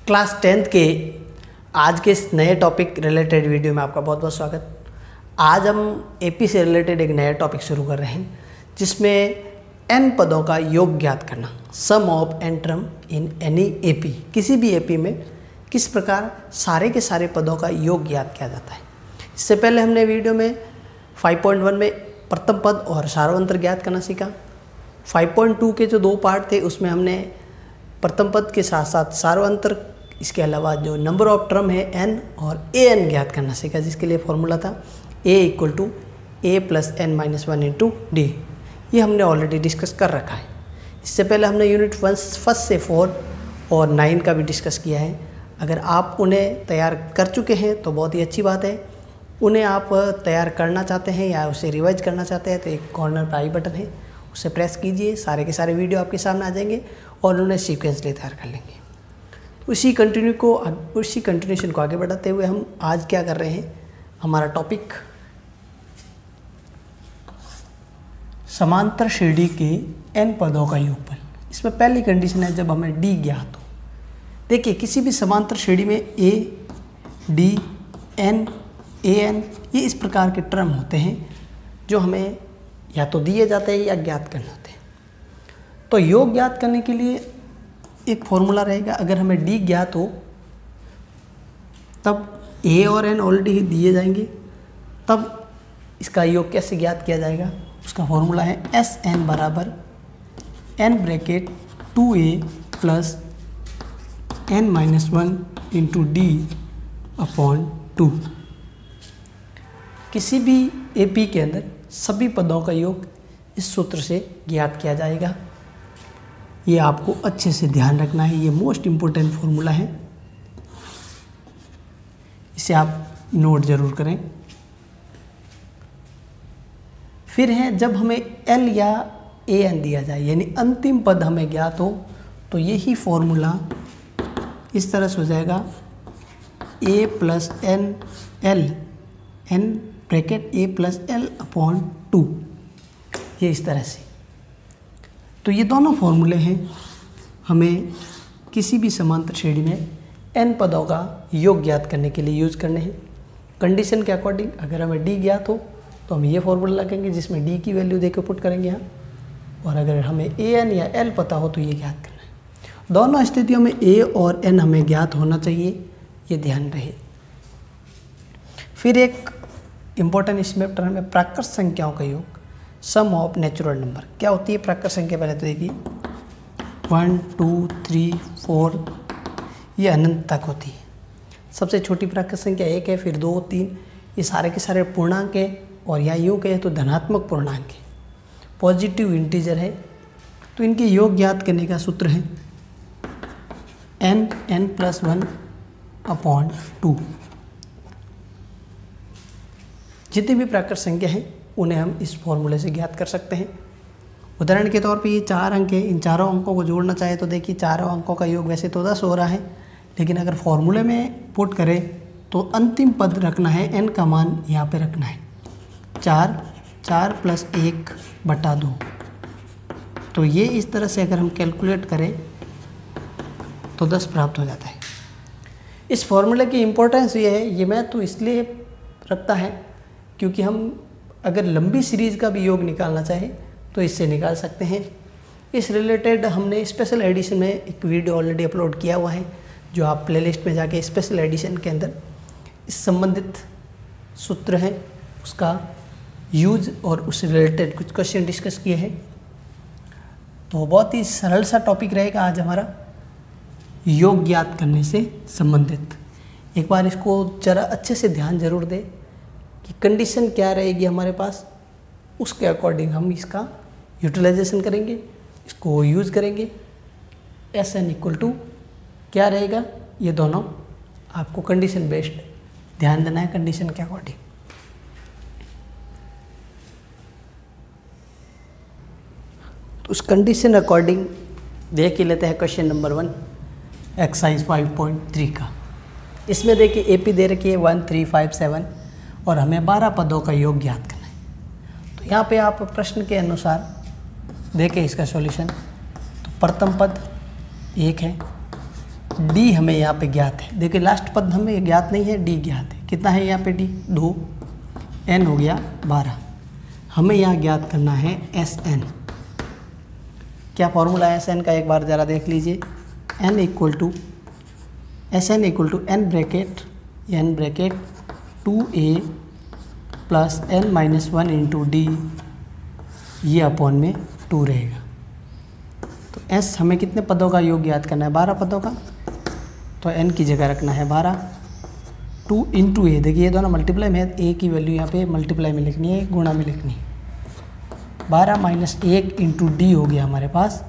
Class 10th के आज के इस नए टॉपिक रिलेटेड वीडियो में आपका बहुत बहुत स्वागत। आज हम एपी से रिलेटेड एक नया टॉपिक शुरू कर रहे हैं जिसमें n पदों का योग ज्ञात करना, sum of n term in any AP. किसी भी एपी में किस प्रकार सारे के सारे पदों का योग ज्ञात किया जाता है। इससे पहले हमने वीडियो में 5.1 में प्रथम पद और सार्वंतर ज्ञात करना सीखा। 5.2 के जो दो पार्ट थे उसमें हमने प्रथम पद के साथ साथ सार्वंतर, इसके अलावा जो नंबर ऑफ टर्म है n और an ज्ञात करना सीखा, जिसके लिए फॉर्मूला था a = a + n-1 × d। ये हमने ऑलरेडी डिस्कस कर रखा है। इससे पहले हमने यूनिट 1 फर्स्ट से 4 और 9 का भी डिस्कस किया है। अगर आप उन्हें तैयार कर चुके हैं तो बहुत ही अच्छी बात है। उन्हें आप तैयार करना चाहते हैं या उसे रिवाइज करना चाहते हैं तो एक कॉर्नर पर आई बटन है, उसे प्रेस कीजिए। सारे के सारे वीडियो आपके सामने आ जाएंगे और उन्हें सीक्वेंसली तैयार कर लेंगे। उसी कंटिन्यूशन को आगे बढ़ाते हुए हम आज क्या कर रहे हैं, हमारा टॉपिक समांतर श्रेणी के n पदों का योगफल। इसमें पहली कंडीशन है जब हमें d ज्ञात हो। देखिए, किसी भी समांतर श्रेणी में a, d, n, an ये इस प्रकार के टर्म होते हैं जो हमें या तो दिए जाते हैं या ज्ञात करने होते हैं। तो योग ज्ञात करने के लिए एक फॉर्मूला रहेगा। अगर हमें d ज्ञात हो तब a और n ऑलरेडी ही दिए जाएंगे, तब इसका योग कैसे ज्ञात किया जाएगा, उसका फॉर्मूला है Sn = n (2a + n-1 × d/2। किसी भी एपी के अंदर सभी पदों का योग इस सूत्र से ज्ञात किया जाएगा। ये आपको अच्छे से ध्यान रखना है, ये मोस्ट इम्पोर्टेंट फॉर्मूला है, इसे आप नोट जरूर करें। फिर है जब हमें l या an दिया जाए, यानी अंतिम पद हमें ज्ञात हो, तो यही फॉर्मूला इस तरह से हो जाएगा a + n (a + l/2), ये इस तरह से। तो ये दोनों फॉर्मूले हैं हमें किसी भी समांतर श्रेणी में n पदों का योग ज्ञात करने के लिए यूज़ करने हैं। कंडीशन के अकॉर्डिंग अगर हमें d ज्ञात हो तो हम ये फॉर्मूला लगाएंगे जिसमें d की वैल्यू देकर पुट करेंगे यहाँ, और अगर हमें an या l पता हो तो ये ज्ञात करना है। दोनों स्थितियों में a और n हमें ज्ञात होना चाहिए, ये ध्यान रहे। फिर एक इम्पोर्टेंट इसमें टर्म है प्राकृत संख्याओं का योग, सम ऑफ नेचुरल नंबर। क्या होती है प्राकृत संख्या, पहले तो देखिए 1, 2, 3, 4 ये अनंत तक होती है। सबसे छोटी प्राकृत संख्या 1 है, फिर 2, 3 ये सारे के सारे पूर्णांक है, और यहाँ योग है तो धनात्मक पूर्णांक है, पॉजिटिव इंटीजर है। तो इनके योग ज्ञात करने का सूत्र है n+1/2। जितनी भी प्राकृत संख्या है उन्हें हम इस फॉर्मूले से ज्ञात कर सकते हैं। उदाहरण के तौर पे ये 4 अंक है, इन चारों अंकों को जोड़ना चाहे तो देखिए चारों अंकों का योग वैसे तो 10 हो रहा है, लेकिन अगर फॉर्मूले में पुट करें तो अंतिम पद रखना है, n का मान यहाँ पे रखना है 4 + 1/2। तो ये इस तरह से अगर हम कैलकुलेट करें तो 10 प्राप्त हो जाता है। इस फॉर्मूले की इम्पोर्टेंस ये है, ये मैं तो इसलिए रखता है क्योंकि हम अगर लंबी सीरीज़ का भी योग निकालना चाहें तो इससे निकाल सकते हैं। इस रिलेटेड हमने स्पेशल एडिशन में एक वीडियो ऑलरेडी अपलोड किया हुआ है, जो आप प्लेलिस्ट में जाके स्पेशल एडिशन के अंदर इस संबंधित सूत्र हैं उसका यूज और उससे रिलेटेड कुछ क्वेश्चन डिस्कस किए हैं। तो बहुत ही सरल सा टॉपिक रहेगा आज हमारा, योग ज्ञात करने से संबंधित। एक बार इसको ज़रा अच्छे से ध्यान जरूर दें कि कंडीशन क्या रहेगी हमारे पास, उसके अकॉर्डिंग हम इसका यूटिलाइजेशन करेंगे, इसको यूज़ करेंगे। Sn = क्या रहेगा, ये दोनों आपको कंडीशन बेस्ड ध्यान देना है, कंडीशन के अकॉर्डिंग। तो उस कंडीशन अकॉर्डिंग देख ही लेते हैं क्वेश्चन नंबर 1 एक्सरसाइज 5.3 का। इसमें देखिए एपी दे रखी है 1, 3, 5, 7 और हमें 12 पदों का योग ज्ञात करना है। तो यहाँ पे आप प्रश्न के अनुसार देखें इसका सॉल्यूशन। तो प्रथम पद 1 है, डी हमें यहाँ पे ज्ञात है। देखिए लास्ट पद हमें ज्ञात नहीं है, डी ज्ञात है। कितना है यहाँ पे डी? 2, एन हो गया 12। हमें यहाँ ज्ञात करना है एस एन। क्या फॉर्मूला है एस एन का, एक बार ज़रा देख लीजिए। N equal to S N equal to N bracket 2a plus n minus 1 into D, ये अपॉन में 2 रहेगा। तो s हमें कितने पदों का योग याद करना है? 12 पदों का। तो n की जगह रखना है 12। 2 इंटू ए, देखिए ये दोनों मल्टीप्लाई में, a की वैल्यू यहाँ पे मल्टीप्लाई में लिखनी है, गुणा में लिखनी है। 12 माइनस 1 इंटू डी हो गया हमारे पास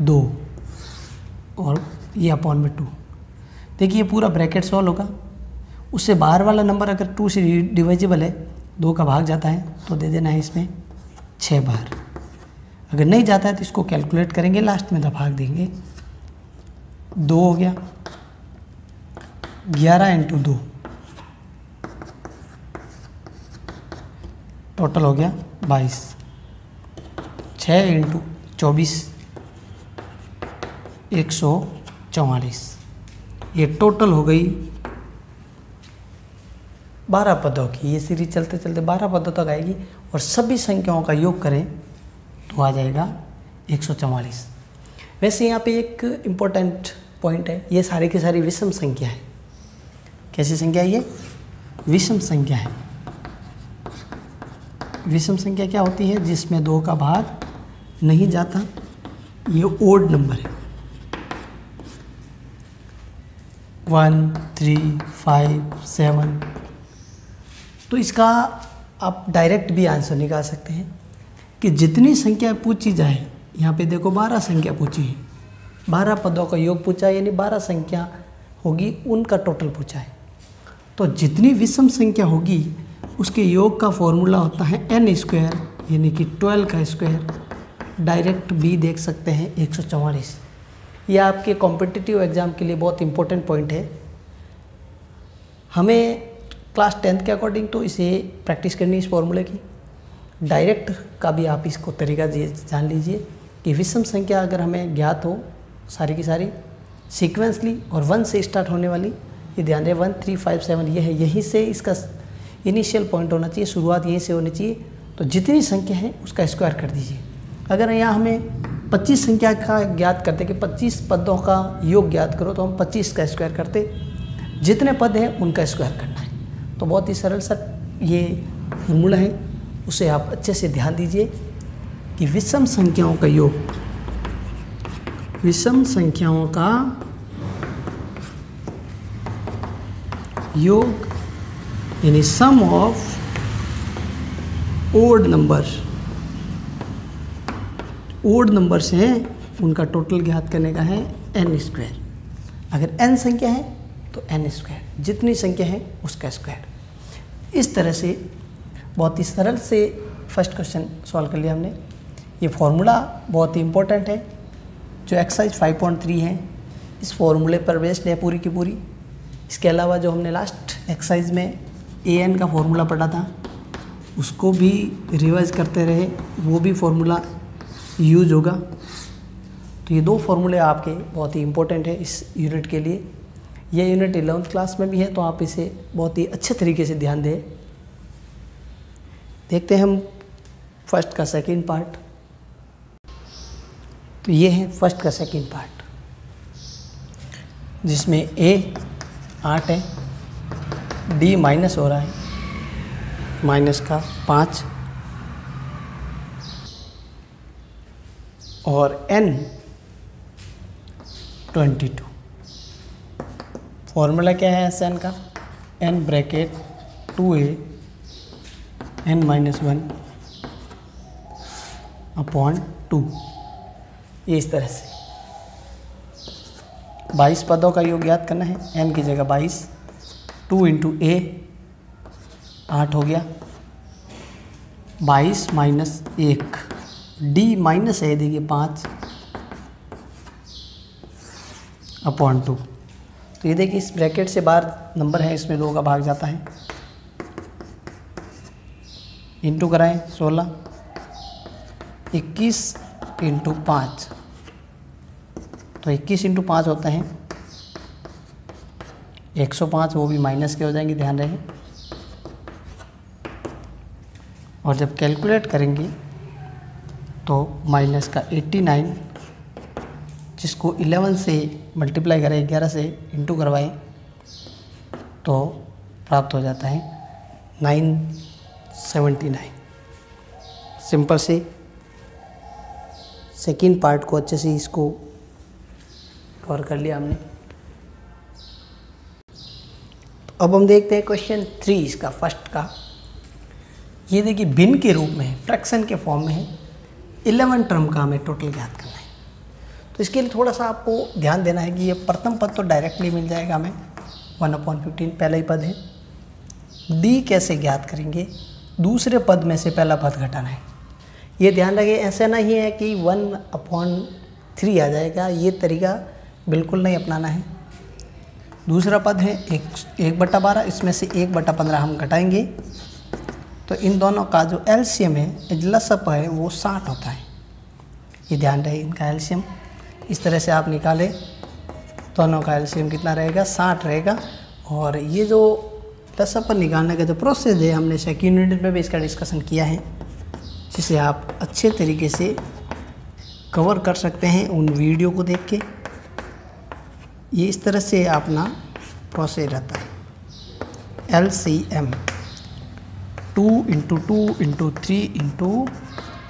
2, और ये अपॉन में 2। देखिए पूरा ब्रैकेट सॉल्व होगा। उससे बाहर वाला नंबर अगर 2 से डिवाइजेबल है, 2 का भाग जाता है, तो दे देना है इसमें 6 बार। अगर नहीं जाता है तो इसको कैलकुलेट करेंगे, लास्ट में भाग देंगे। 2 हो गया, 11 इंटू 2, टोटल हो गया 22। 6 इंटू 24, 144। ये टोटल हो गई 12 पदों की। ये सीरीज चलते चलते 12 पदों तक आएगी, और सभी संख्याओं का योग करें तो आ जाएगा 144। वैसे यहाँ पे एक इम्पोर्टेंट पॉइंट है, ये सारी की सारी विषम संख्या है। कैसी संख्या है ये? विषम संख्या है। विषम संख्या क्या होती है? जिसमें 2 का भाग नहीं जाता, ये ओड नंबर है। 1, 3, 5, 7। तो इसका आप डायरेक्ट भी आंसर निकाल सकते हैं कि जितनी संख्या पूछी जाए, यहाँ पे देखो 12 संख्या पूछी है, 12 पदों का योग पूछा है, यानी 12 संख्या होगी, उनका टोटल पूछा है। तो जितनी विषम संख्या होगी उसके योग का फॉर्मूला होता है n स्क्वायर, यानी कि 12 का स्क्वायर। डायरेक्ट भी देख सकते हैं 144। यह आपके कॉम्पिटिटिव एग्ज़ाम के लिए बहुत इंपॉर्टेंट पॉइंट है। हमें क्लास 10th के अकॉर्डिंग तो इसे प्रैक्टिस करनी इस फॉर्मूले की। डायरेक्ट का भी आप इसको तरीका जान लीजिए कि विषम संख्या अगर हमें ज्ञात हो सारी की सारी सीक्वेंसली और 1 से स्टार्ट होने वाली, ये ध्यान रहे 1, 3, 5, 7 ये है, यहीं से इसका इनिशियल पॉइंट होना चाहिए, शुरुआत यहीं से होनी चाहिए। तो जितनी संख्या है उसका स्क्वायर कर दीजिए। अगर यहाँ हमें 25 संख्या का ज्ञात करते कि 25 पदों का योग ज्ञात करो, तो हम 25 का स्क्वायर करते, जितने पद हैं उनका स्क्वायर करना है। तो बहुत ही सरल सा ये फॉर्मूला है, उसे आप अच्छे से ध्यान दीजिए कि विषम संख्याओं का योग, विषम संख्याओं का योग यानी sum of odd number, odd numbers हैं उनका टोटल ज्ञात करने का है n स्क्वायर। अगर n संख्या है तो n स्क्वायर, जितनी संख्या है उसका स्क्वायर। इस तरह से बहुत ही सरल से फर्स्ट क्वेश्चन सॉल्व कर लिया हमने। ये फार्मूला बहुत ही इम्पोर्टेंट है, जो एक्सरसाइज 5.3 है इस फार्मूले पर बेस्ड है पूरी की पूरी। इसके अलावा जो हमने लास्ट एक्सरसाइज में an का फार्मूला पढ़ा था उसको भी रिवाइज करते रहे, वो भी फार्मूला यूज होगा। तो ये 2 फार्मूले आपके बहुत ही इम्पोर्टेंट है इस यूनिट के लिए। यह यूनिट 11th क्लास में भी है, तो आप इसे बहुत ही अच्छे तरीके से ध्यान दें। देखते हैं हम फर्स्ट का सेकंड पार्ट। तो ये है फर्स्ट का सेकंड पार्ट, जिसमें a 8 है, d माइनस हो रहा है, माइनस का 5, और n 22। फॉर्मूला क्या है एस एन का? n bracket 2a n minus 1 upon 2। ये इस तरह से 22 पदों का योग ज्ञात करना है। n की जगह 22, 2 इंटू a 8 हो गया, 22 माइनस 1, d माइनस है, देखिए 5 अपॉन 2। तो ये देखिए इस ब्रैकेट से बाहर नंबर है, इसमें 2 का भाग जाता है, इंटू कराएं 16, 21 इंटू 5, तो 21 इंटू 5 होता है 105 वो भी माइनस के हो जाएंगे, ध्यान रहे। और जब कैलकुलेट करेंगे तो माइनस का 89, जिसको 11 से मल्टीप्लाई करें, 11 से इंटू करवाएं तो प्राप्त हो जाता है 979। सिंपल से सेकेंड पार्ट को अच्छे से इसको कवर कर लिया हमने। तो अब हम देखते हैं क्वेश्चन 3 इसका फर्स्ट का। ये देखिए भिन्न के रूप में है, फ्रैक्शन के फॉर्म में है, 11 टर्म का हमें टोटल ज्ञात करना है। तो इसके लिए थोड़ा सा आपको ध्यान देना है कि ये प्रथम पद तो डायरेक्टली मिल जाएगा हमें, 1/15 पहला ही पद है। डी कैसे ज्ञात करेंगे, दूसरे पद में से पहला पद घटाना है। ये ध्यान रखिए, ऐसा नहीं है कि 1/3 आ जाएगा, ये तरीका बिल्कुल नहीं अपनाना है। दूसरा पद है 1/12, इसमें से 1/15 हम घटाएंगे तो इन दोनों का जो एलसीएम है, लसअप है, वो 60 होता है। ये ध्यान रहे, इनका एलसीएम इस तरह से आप निकालें, दोनों का एलसीएम कितना रहेगा, 60 रहेगा। और ये जो लसअप निकालने का जो प्रोसेस है, हमने सेकंड यूनिट में भी इसका डिस्कशन किया है, जिसे आप अच्छे तरीके से कवर कर सकते हैं उन वीडियो को देख के। ये इस तरह से अपना प्रोसेस रहता है। एलसीएम 2 × 2 × 3 ×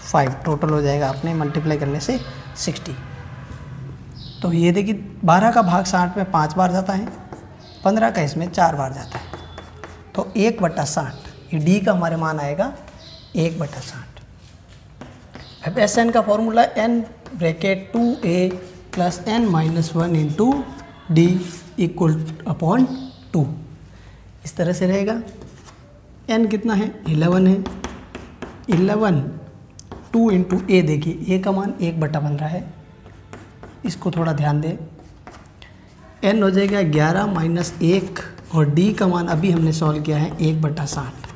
5 टोटल हो जाएगा अपने मल्टीप्लाई करने से 60। तो ये देखिए 12 का भाग 60 में 5 बार जाता है, 15 का इसमें 4 बार जाता है, तो 1/60 ये डी का हमारे मान आएगा 1/60। अब एस एन का formula n bracket 2a + n - 1 × d = 2 इस तरह से रहेगा। n कितना है, 11 है। 11 2 × a, देखिए a का मान 1/15 है, इसको थोड़ा ध्यान दें। n हो जाएगा 11 - 1 और d का मान अभी हमने सॉल्व किया है 1/60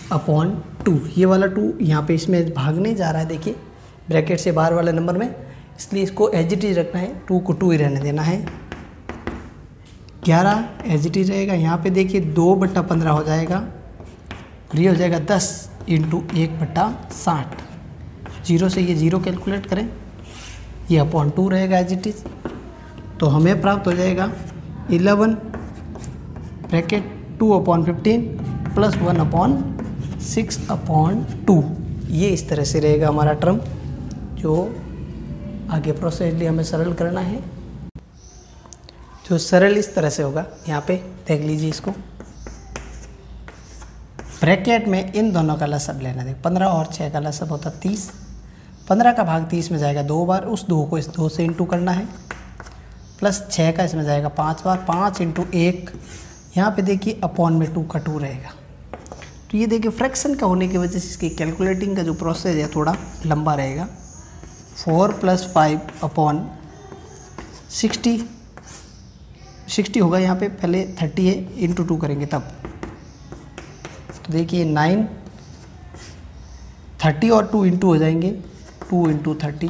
/ 2। ये वाला 2 यहाँ पे इसमें भाग नहीं जा रहा है, देखिए ब्रैकेट से बाहर वाले नंबर में, इसलिए इसको एज इट इज रखना है, 2 को 2 ही रहने देना है। 11 एज इट इज रहेगा, यहाँ पे देखिए 2/15 हो जाएगा और ये हो जाएगा 10 × 1/60। 0 से ये 0 कैलकुलेट करें, ये /2 रहेगा एज इट इज। तो हमें प्राप्त हो जाएगा 11 ब्रैकेट 2/15 + 1/6/2। ये इस तरह से रहेगा हमारा टर्म, जो आगे प्रोसेस लिए हमें सरल करना है, जो सरल इस तरह से होगा। यहाँ पे देख लीजिए इसको, ब्रैकेट में इन दोनों का लसअप लेना है। 15 और 6 का लसअप होता 30। 15 का भाग 30 में जाएगा 2 बार, उस 2 को इस 2 से इंटू करना है, प्लस 6 का इसमें जाएगा 5 बार, 5 × 1, यहाँ पे देखिए अपॉन में 2 का 2 रहेगा। तो ये देखिए फ्रैक्शन का होने की वजह से इसकी कैलकुलेटिंग का जो प्रोसेस है थोड़ा लंबा रहेगा। 4 + 5 / 60 होगा, यहाँ पे पहले 30 है, × 2 करेंगे तब। तो देखिए 9, 30 और 2 इंटू हो जाएंगे, 2 × 30,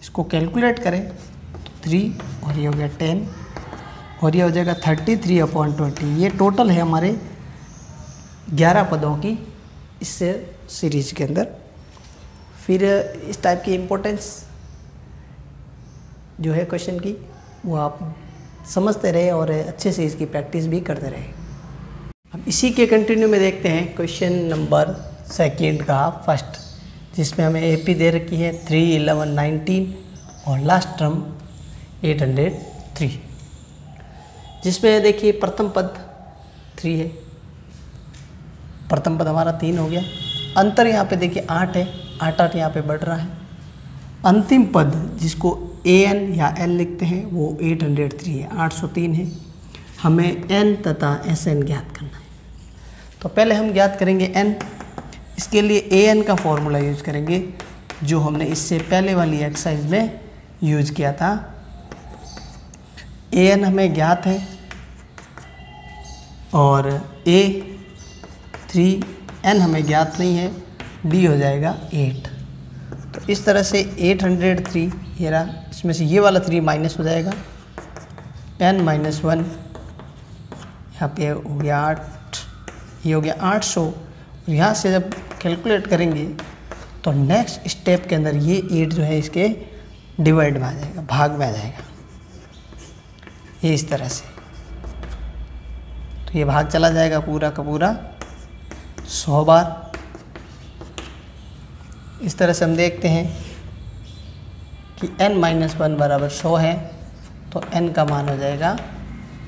इसको कैलकुलेट करें तो 3 और ये हो गया 10 और ये हो जाएगा 33/20। ये टोटल है हमारे 11 पदों की इस सीरीज के अंदर। फिर इस टाइप की इम्पोर्टेंस जो है क्वेश्चन की, वो आप समझते रहे और अच्छे से इसकी प्रैक्टिस भी करते रहे। अब इसी के कंटिन्यू में देखते हैं क्वेश्चन नंबर 2 का फर्स्ट, जिसमें हमें एपी दे रखी है 3, 11, 19 और लास्ट टर्म 803, जिसमें देखिए प्रथम पद 3 है, प्रथम पद हमारा 3 हो गया। अंतर यहाँ पे देखिए 8 है, 8 यहाँ पे बढ़ रहा है। अंतिम पद जिसको an या n लिखते हैं वो 803 है, 803 है। हमें n तथा sn ज्ञात करना है। तो पहले हम ज्ञात करेंगे n। इसके लिए an का फॉर्मूला यूज करेंगे जो हमने इससे पहले वाली एक्सरसाइज में यूज किया था। an हमें ज्ञात है और a3n हमें ज्ञात नहीं है, d हो जाएगा 8। तो इस तरह से 803 ये रहा, इसमें से ये वाला 3 माइनस हो जाएगा, n - 1 यहाँ पे हो गया 8, ये हो गया 800। यहाँ से जब कैलकुलेट करेंगे तो नेक्स्ट स्टेप के अंदर ये 8 जो है इसके डिवाइड में आ जाएगा, भाग में आ जाएगा, ये इस तरह से। तो ये भाग चला जाएगा पूरा का पूरा 100 बार। इस तरह से हम देखते हैं कि n-1 बराबर 100 है, तो n का मान हो जाएगा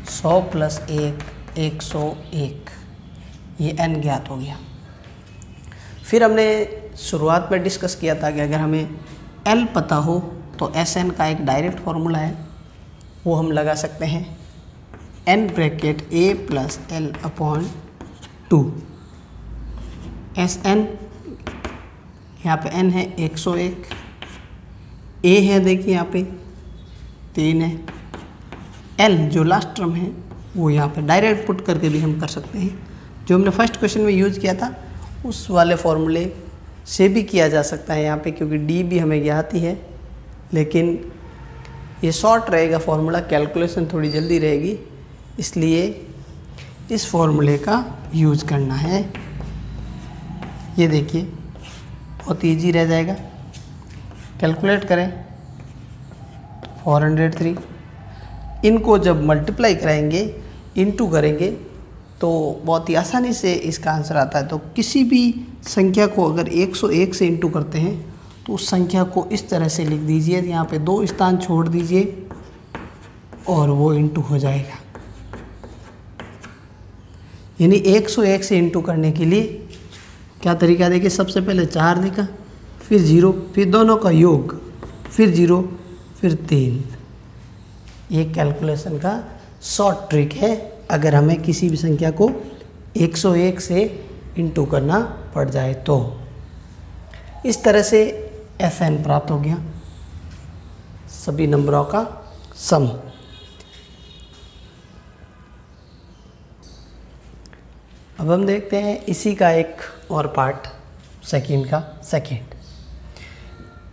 100 + 1 101। ये n ज्ञात हो गया। फिर हमने शुरुआत में डिस्कस किया था कि अगर हमें l पता हो तो Sn का एक डायरेक्ट फार्मूला है, वो हम लगा सकते हैं n bracket a + l/2। Sn यहाँ पे n है 101, a है देखिए यहाँ पे 3 है, l जो लास्ट टर्म है वो यहाँ पे डायरेक्ट पुट करके भी हम कर सकते हैं। जो हमने फर्स्ट क्वेश्चन में यूज़ किया था उस वाले फॉर्मूले से भी किया जा सकता है यहाँ पे, क्योंकि d भी हमें ज्ञात ही है, लेकिन ये शॉर्ट रहेगा फॉर्मूला, कैलकुलेशन थोड़ी जल्दी रहेगी, इसलिए इस फॉर्मूले का यूज़ करना है। ये देखिए बहुत ईजी रह जाएगा। कैलकुलेट करें 403, इनको जब मल्टीप्लाई कराएंगे, इनटू करेंगे, तो बहुत ही आसानी से इसका आंसर आता है। तो किसी भी संख्या को अगर 101 से इनटू करते हैं तो उस संख्या को इस तरह से लिख दीजिए, यहाँ पे 2 स्थान छोड़ दीजिए और वो इनटू हो जाएगा। यानी 101 से इनटू करने के लिए क्या तरीका देखिए, सबसे पहले 4 लिखा, फिर 0, फिर दोनों का योग, फिर 0, फिर 3। ये कैलकुलेशन का शॉर्ट ट्रिक है अगर हमें किसी भी संख्या को 101 से इनटू करना पड़ जाए तो। इस तरह से Sn प्राप्त हो गया, सभी नंबरों का सम। अब हम देखते हैं इसी का एक और पार्ट, सेकंड का सेकंड।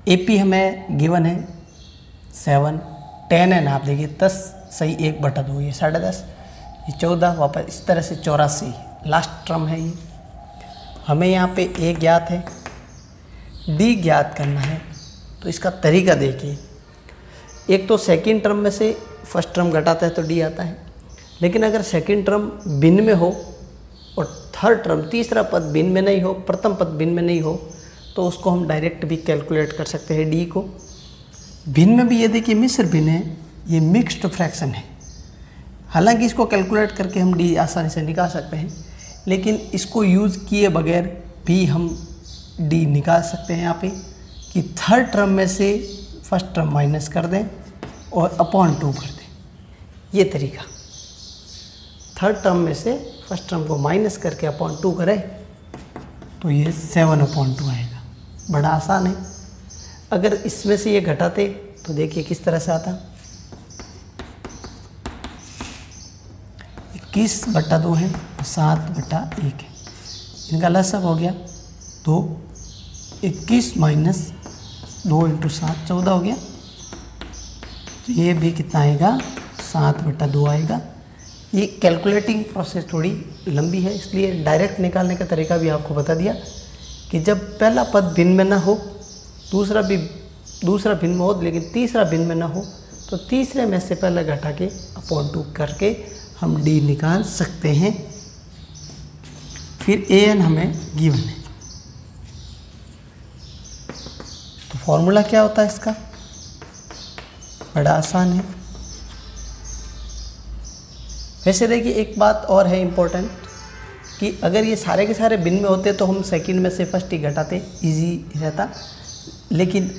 AP हमें गिवन है 7, 10 है ना, आप देखिए 10 सही 1/2, ये 10.5, ये 14, वापस इस तरह से 84 लास्ट टर्म है। ये हमें यहाँ पे A ज्ञात है, D ज्ञात करना है। तो इसका तरीका देखिए, एक तो सेकंड टर्म में से फर्स्ट टर्म घटाता है तो D आता है, लेकिन अगर सेकंड टर्म भिन्न में हो और थर्ड टर्म तीसरा पद भिन्न में नहीं हो, प्रथम पद भिन्न में नहीं हो, तो उसको हम डायरेक्ट भी कैलकुलेट कर सकते हैं D को। भिन्न में भी ये देखिए मिश्र भिन्न है, ये मिक्स्ड फ्रैक्शन है। हालांकि इसको कैलकुलेट करके हम D आसानी से निकाल सकते हैं, लेकिन इसको यूज़ किए बगैर भी हम D निकाल सकते हैं यहाँ पे कि थर्ड टर्म में से फर्स्ट टर्म माइनस कर दें और /2 कर दें। ये तरीका, थर्ड टर्म में से फर्स्ट टर्म को माइनस करके /2 करें तो ये 7/2 आएगा। बड़ा आसान है। अगर इसमें से ये घटाते तो देखिए किस तरह से आता, 21/2 है और 7/1 है, इनका लसअप हो गया 2, 21 - 2 × 7 14 हो गया। तो ये भी कितना आएगा, 7/2 आएगा। ये कैलकुलेटिंग प्रोसेस थोड़ी लंबी है, इसलिए डायरेक्ट निकालने का तरीका भी आपको बता दिया कि जब पहला पद भिन्न में ना हो, दूसरा भिन्न में हो, लेकिन तीसरा भिन्न में ना हो, तो तीसरे में से पहले घटा के /2 करके हम D निकाल सकते हैं। फिर An हमें गिवन है, तो फॉर्मूला क्या होता है इसका, बड़ा आसान है। वैसे देखिए एक बात और है इम्पोर्टेंट कि अगर ये सारे के सारे भिन्न में होते तो हम सेकंड में से फर्स्ट ही घटाते, इजी रहता, लेकिन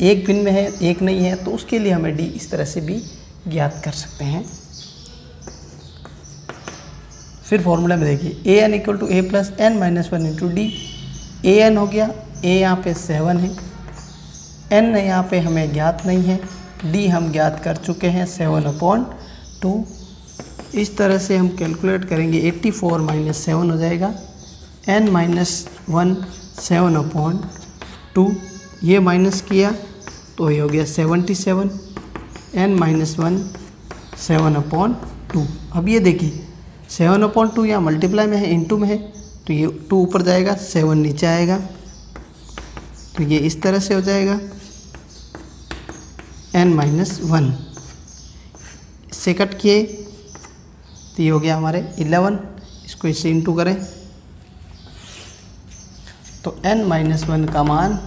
एक भिन्न में है एक नहीं है, तो उसके लिए हमें D इस तरह से भी ज्ञात कर सकते हैं। फिर फॉर्मूला में देखिए An = A + n-1 × D। An हो गया, A यहाँ पे 7 है, n यहाँ पे हमें ज्ञात नहीं है, D हम ज्ञात कर चुके हैं 7/2। इस तरह से हम कैलकुलेट करेंगे 84 - 7 हो जाएगा, n-1 7/2, ये माइनस किया तो ये हो गया 77, n-1 7/2। अब ये देखिए 7/2 यहाँ मल्टीप्लाई में है, इनटू में है, तो ये 2 ऊपर जाएगा, 7 नीचे आएगा, तो ये इस तरह से हो जाएगा n-1। इससे कट किए तो ये हो गया हमारे 11, इसको इससे इंटू करें तो n-1 का मान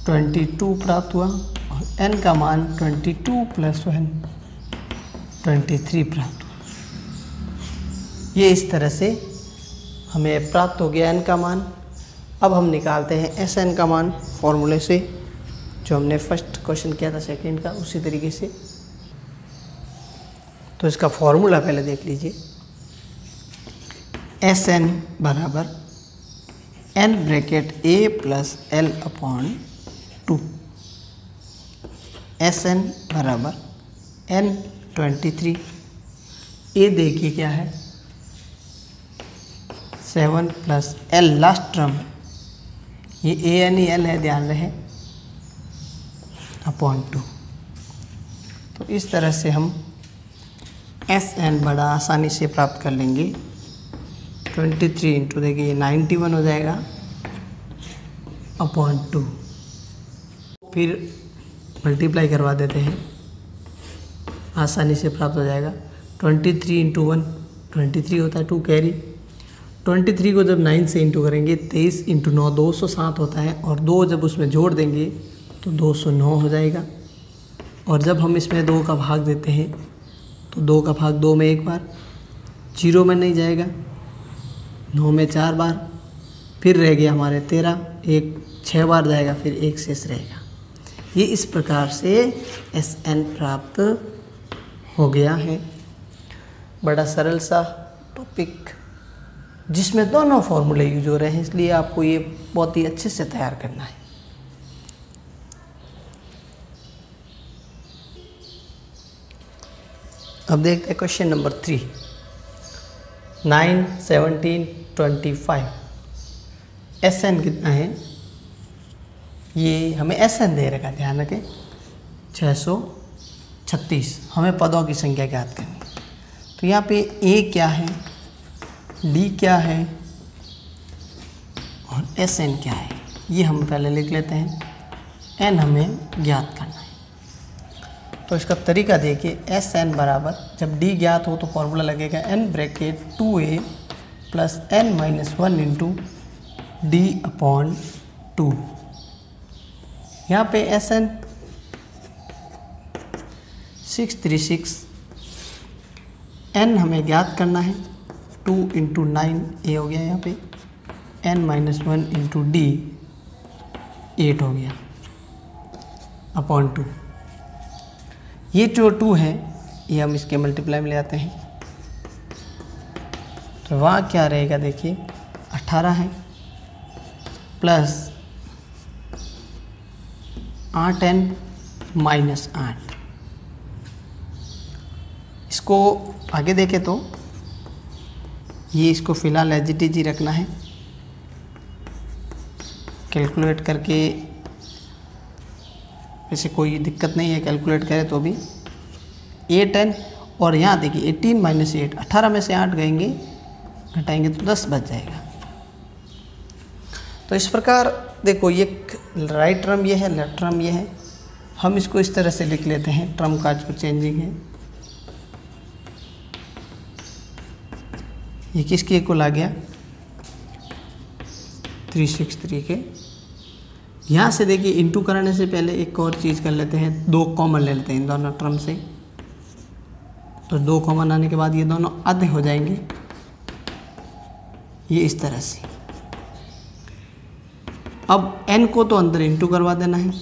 22 प्राप्त हुआ और n का मान 22 + 1 23 प्राप्त हुआ। ये इस तरह से हमें प्राप्त हो गया n का मान। अब हम निकालते हैं Sn का मान फॉर्मूले से, जो हमने फर्स्ट क्वेश्चन किया था सेकंड का, उसी तरीके से। तो इसका फॉर्मूला पहले देख लीजिए। Sn बराबर n bracket a + l/2। Sn बराबर n23। a देखिए क्या है, 7 + l लास्ट टर्म, ये a यानी l है, ध्यान रहे, /2। तो इस तरह से हम Sn बड़ा आसानी से प्राप्त कर लेंगे। 23 इंटू देखिए 91 हो जाएगा /2। फिर मल्टीप्लाई करवा देते हैं, आसानी से प्राप्त हो जाएगा। 23 × 1 23 होता है, 2 कैरी। 23 को जब 9 से इंटू करेंगे, 23 × 9 207 होता है, और 2 जब उसमें जोड़ देंगे तो 209 हो जाएगा। और जब हम इसमें 2 का भाग देते हैं तो 2 का भाग 2 में 1 बार, 0 में नहीं जाएगा, 9 में 4 बार, फिर रह गया हमारे 13, 1 6 बार जाएगा, फिर 1 शेष रहेगा। ये इस प्रकार से Sn प्राप्त हो गया है। बड़ा सरल सा टॉपिक जिसमें दोनों फॉर्मूले यूज हो रहे हैं, इसलिए आपको ये बहुत ही अच्छे से तैयार करना है। अब देखते हैं क्वेश्चन नंबर 3। 9, 17, 25 Sn कितना है, ये हमें Sn दे रखा, ध्यान रखें 636। हमें पदों की संख्या ज्ञात करनी है। तो यहाँ पे A क्या है, D क्या है और Sn क्या है, ये हम पहले लिख लेते हैं। n हमें ज्ञात करना है। तो इसका तरीका देखिए, Sn बराबर जब D ज्ञात हो तो फॉर्मूला लगेगा n bracket 2a + n-1 × d/2। यहाँ पे Sn 636, n हमें ज्ञात करना है, 2 × 9 a हो गया, यहाँ पे n-1 × d 8 हो गया /2। ये जो 2 है ये हम इसके मल्टीप्लाई में ले आते हैं, तो वहाँ क्या रहेगा देखिए, 18 है प्लस 8n - 8। इसको आगे देखें तो ये इसको फ़िलहाल एज इट इज ही रखना है। कैलकुलेट करके वैसे कोई दिक्कत नहीं है, कैलकुलेट करें तो भी 8n, और यहाँ देखिए 18 - 8, 18 में से 8 गएंगे, घटाएंगे तो 10 बच जाएगा। तो इस प्रकार देखो, ये राइट टर्म ये है, लेफ्ट टर्म ये है। हम इसको इस तरह से लिख लेते हैं, टर्म का जो चेंजिंग है, ये किसके इक्वल आ गया, 363 के। यहाँ से देखिए इंटू कराने से पहले एक और चीज़ कर लेते हैं, 2 कॉमन ले लेते हैं इन दोनों टर्म से। तो 2 कॉमन आने के बाद ये दोनों आधे हो जाएंगे, ये इस तरह से। अब n को तो अंदर इंटू करवा देना है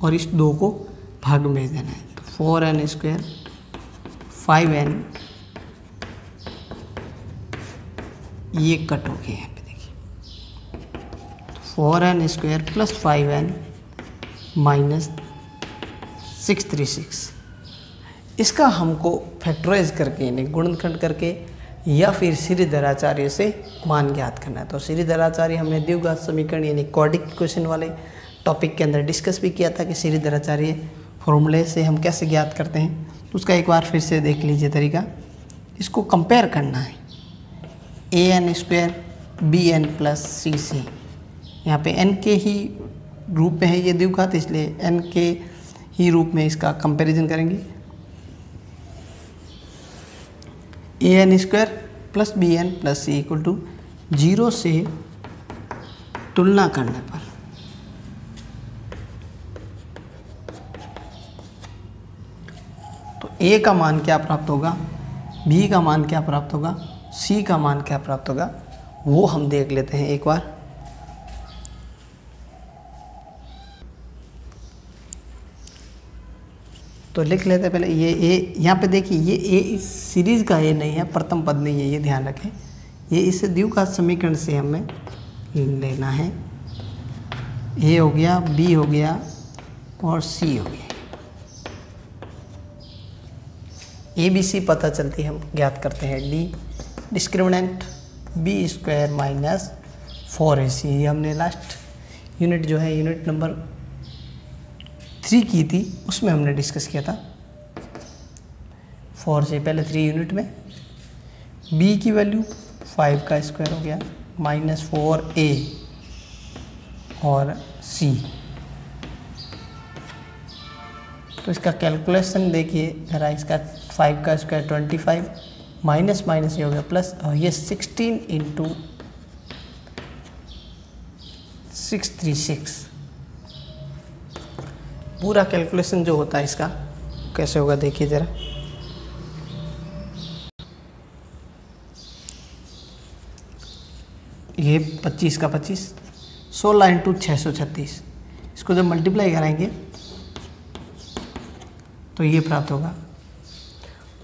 और इस 2 को भाग में देना है। तो 4n² 5n, ये कट हो गया यहाँ पे देखिए, 4n² + 5n - 636। इसका हमको फैक्टराइज करके यानी गुणनखंड करके या फिर श्रीधराचार्य से मान ज्ञात करना है। तो श्रीधराचार्य हमने द्विघात समीकरण यानी क्वाड्रिक क्वेश्चन वाले टॉपिक के अंदर डिस्कस भी किया था कि श्रीधराचार्य फॉर्मूले से हम कैसे ज्ञात करते हैं। तो उसका एक बार फिर से देख लीजिए तरीका। इसको कंपेयर करना है, an² bn प्लस सी से। यहाँ पे n के ही रूप में है ये द्विघात, इसलिए n के ही रूप में इसका कंपैरिजन करेंगे। an² plus bn plus C equal to 0 से तुलना करने पर तो a का मान क्या प्राप्त होगा, b का मान क्या प्राप्त होगा, c का मान क्या प्राप्त होगा, वो हम देख लेते हैं एक बार। तो लिख लेते हैं पहले ये a, यहाँ पे देखिए ये a इस सीरीज़ का a नहीं है, प्रथम पद नहीं है, ये ध्यान रखें। ये इस द्विघात समीकरण से हमें लेना है। a हो गया, b हो गया और c हो गया। a b c पता चलती है, हम ज्ञात करते हैं d discriminant b² minus 4ac। ये हमने लास्ट यूनिट जो है यूनिट नंबर 3 की थी, उसमें हमने डिस्कस किया था। 4 से पहले 3 यूनिट में b की वैल्यू 5 का स्क्वायर हो गया माइनस 4a और c। तो इसका कैलकुलेशन देखिए जरा, इसका 5 का स्क्वायर 25 माइनस माइनस ये हो गया प्लस, और ये 16 इंटू 636। पूरा कैलकुलेशन जो होता है इसका कैसे होगा देखिए ज़रा। ये 25 का 25, 16 इंटू 636, इसको जब मल्टीप्लाई कराएंगे तो ये प्राप्त होगा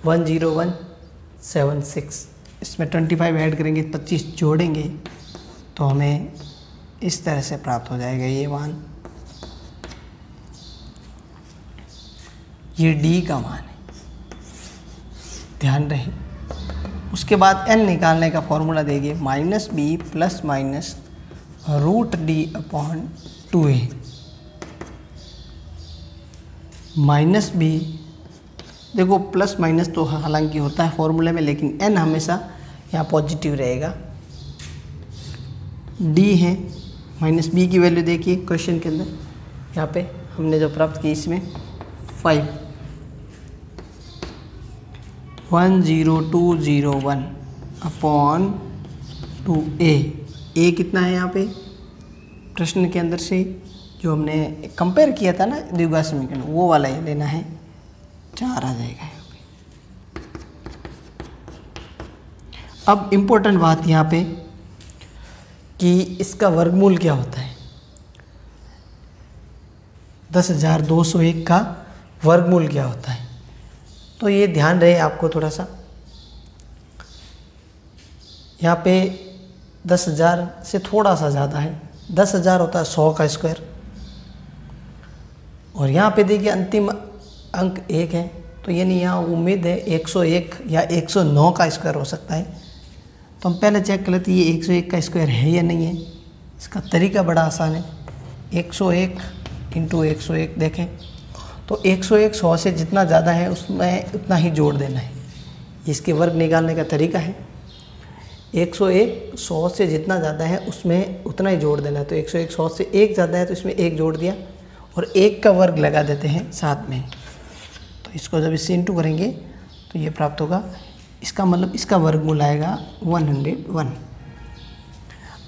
10176। इसमें 25 ऐड करेंगे, 25 जोड़ेंगे तो हमें इस तरह से प्राप्त हो जाएगा ये मान। ये d का मान है, ध्यान रहे। उसके बाद n निकालने का फॉर्मूला देंगे -b plus minus √d/2a। -b देखो प्लस माइनस तो हालांकि होता है फॉर्मूले में, लेकिन n हमेशा यहाँ पॉजिटिव रहेगा। d है -b की वैल्यू देखिए क्वेश्चन के अंदर, यहाँ पे हमने जो प्राप्त की इसमें 5 10201/2a। a कितना है यहाँ पे प्रश्न के अंदर से जो हमने कंपेयर किया था ना द्विघात समीकरण, वो वाला ही लेना है, 4 आ जाएगा यहाँ पे। अब इम्पोर्टेंट बात यहाँ पे कि इसका वर्गमूल क्या होता है। 10,201 का वर्गमूल क्या होता है, तो ये ध्यान रहे आपको थोड़ा सा। यहाँ पे 10,000 से थोड़ा सा ज़्यादा है, 10,000 होता है 100 का स्क्वायर, और यहाँ पे देखिए अंतिम अंक 1 है, तो यानी यहाँ उम्मीद है 101 या 109 का स्क्वायर हो सकता है। तो हम पहले चेक कर लेते हैं ये 101 का स्क्वायर है या नहीं है। इसका तरीका बड़ा आसान है, 101 इंटू 101 देखें तो 101 100 से जितना ज़्यादा है उसमें उतना ही जोड़ देना है। इसके वर्ग निकालने का तरीका है 101 100 से जितना ज़्यादा है उसमें उतना ही जोड़ देना है। तो 101 100 से 1 ज़्यादा है तो इसमें 1 जोड़ दिया और 1 का वर्ग लगा देते हैं साथ में। तो इसको जब इससे इंटू करेंगे तो ये प्राप्त होगा, इसका मतलब इसका वर्गमूल आएगा 101।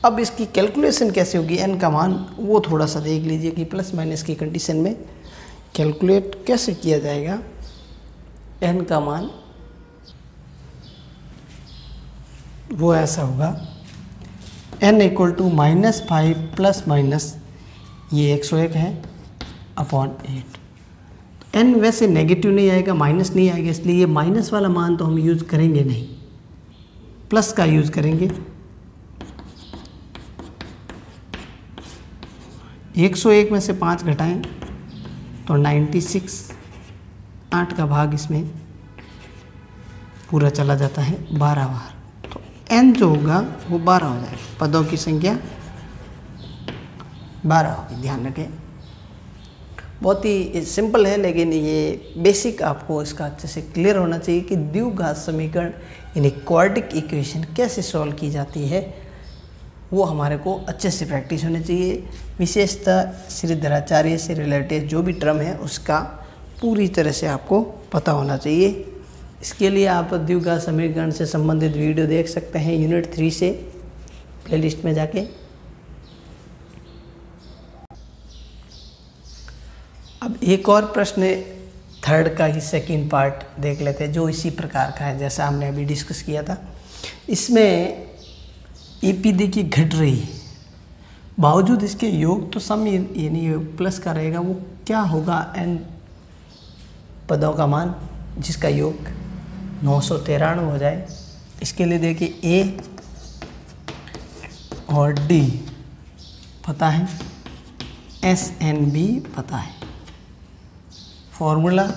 अब इसकी कैलकुलेशन कैसे होगी, n का मान वो थोड़ा सा देख लीजिए कि प्लस माइनस की कंडीशन में कैलकुलेट कैसे किया जाएगा। n का मान वो ऐसा होगा n equal to -5 plus minus ये 101 है अपॉन 8। n वैसे नेगेटिव नहीं आएगा, माइनस नहीं आएगा, इसलिए ये माइनस वाला मान तो हम यूज़ करेंगे नहीं, प्लस का यूज़ करेंगे। 101 में से 5 घटाएं तो 96, 8 का भाग इसमें पूरा चला जाता है 12 बार, तो n जो होगा वो 12 हो जाएगा। पदों की संख्या 12 होगी, ध्यान रखें बहुत ही सिंपल है, लेकिन ये बेसिक आपको इसका अच्छे से क्लियर होना चाहिए कि द्विघात समीकरण यानी क्वाड्रेटिक इक्वेशन कैसे सॉल्व की जाती है, वो हमारे को अच्छे से प्रैक्टिस होनी चाहिए। विशेषतः श्रीधराचार्य से रिलेटेड जो भी टर्म है उसका पूरी तरह से आपको पता होना चाहिए। इसके लिए आप द्विघात समीकरण से संबंधित वीडियो देख सकते हैं यूनिट 3 से प्लेलिस्ट में जाके। अब एक और प्रश्न थर्ड का ही सेकंड पार्ट देख लेते हैं, जो इसी प्रकार का है जैसा हमने अभी डिस्कस किया था। इसमें ईपी देखिए घट रही है, बावजूद इसके योग तो सम यानी प्लस का रहेगा, वो क्या होगा एन पदों का मान जिसका योग 993 हो जाए। इसके लिए देखिए ए और डी पता है, एस एन भी पता है। फॉर्मूला